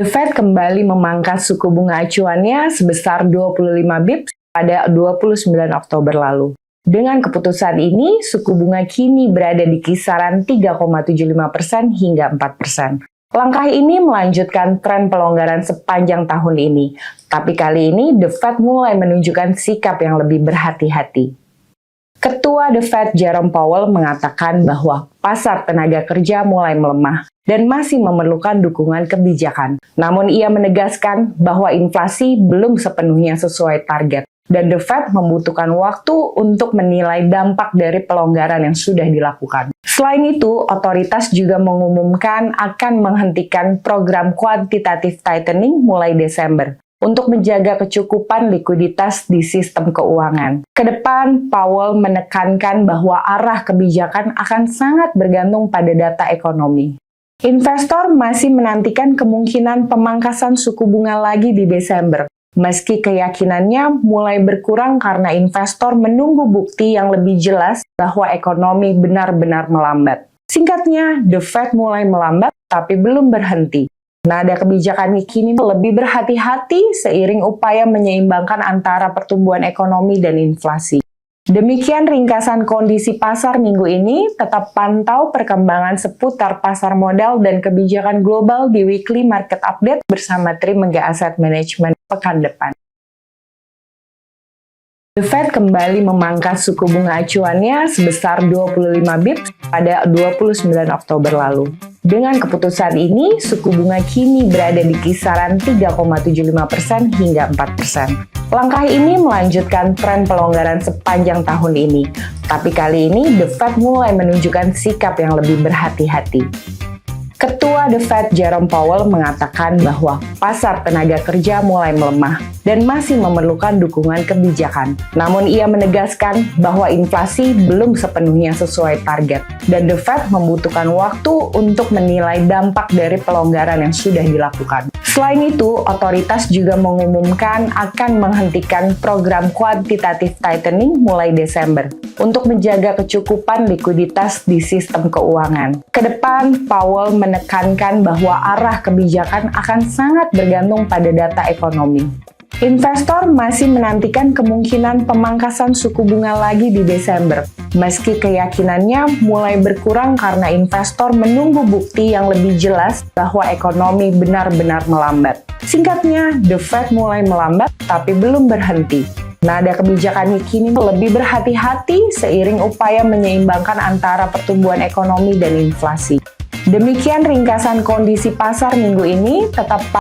The Fed kembali memangkas suku bunga acuannya sebesar 25 bips pada 29 Oktober lalu. Dengan keputusan ini, suku bunga kini berada di kisaran 3,75% hingga 4%. Langkah ini melanjutkan tren pelonggaran sepanjang tahun ini, tapi kali ini The Fed mulai menunjukkan sikap yang lebih berhati-hati. Ketua The Fed Jerome Powell mengatakan bahwa pasar tenaga kerja mulai melemah dan masih memerlukan dukungan kebijakan. Namun ia menegaskan bahwa inflasi belum sepenuhnya sesuai target dan The Fed membutuhkan waktu untuk menilai dampak dari pelonggaran yang sudah dilakukan. Selain itu, otoritas juga mengumumkan akan menghentikan program quantitative tightening mulai Desember untuk menjaga kecukupan likuiditas di sistem keuangan. Kedepan, Powell menekankan bahwa arah kebijakan akan sangat bergantung pada data ekonomi. Investor masih menantikan kemungkinan pemangkasan suku bunga lagi di Desember, meski keyakinannya mulai berkurang karena investor menunggu bukti yang lebih jelas bahwa ekonomi benar-benar melambat. Singkatnya, The Fed mulai melambat tapi belum berhenti. Nada kebijakan kini lebih berhati-hati seiring upaya menyeimbangkan antara pertumbuhan ekonomi dan inflasi. Demikian ringkasan kondisi pasar minggu ini. Tetap pantau perkembangan seputar pasar modal dan kebijakan global di Weekly Market Update bersama Trimegah Asset Management pekan depan. The Fed kembali memangkas suku bunga acuannya sebesar 25 bips pada 29 Oktober lalu. Dengan keputusan ini, suku bunga kini berada di kisaran 3,75% hingga 4%. Langkah ini melanjutkan tren pelonggaran sepanjang tahun ini, tapi kali ini The Fed mulai menunjukkan sikap yang lebih berhati-hati. Ketua The Fed Jerome Powell mengatakan bahwa pasar tenaga kerja mulai melemah dan masih memerlukan dukungan kebijakan. Namun ia menegaskan bahwa inflasi belum sepenuhnya sesuai target dan The Fed membutuhkan waktu untuk menilai dampak dari pelonggaran yang sudah dilakukan. Selain itu, otoritas juga mengumumkan akan menghentikan program quantitative tightening mulai Desember untuk menjaga kecukupan likuiditas di sistem keuangan. Kedepan, Powell menekankan bahwa arah kebijakan akan sangat bergantung pada data ekonomi. Investor masih menantikan kemungkinan pemangkasan suku bunga lagi di Desember, meski keyakinannya mulai berkurang karena investor menunggu bukti yang lebih jelas bahwa ekonomi benar-benar melambat. Singkatnya, The Fed mulai melambat tapi belum berhenti. Nada kebijakan kini lebih berhati-hati seiring upaya menyeimbangkan antara pertumbuhan ekonomi dan inflasi. Demikian ringkasan kondisi pasar minggu ini. Tetap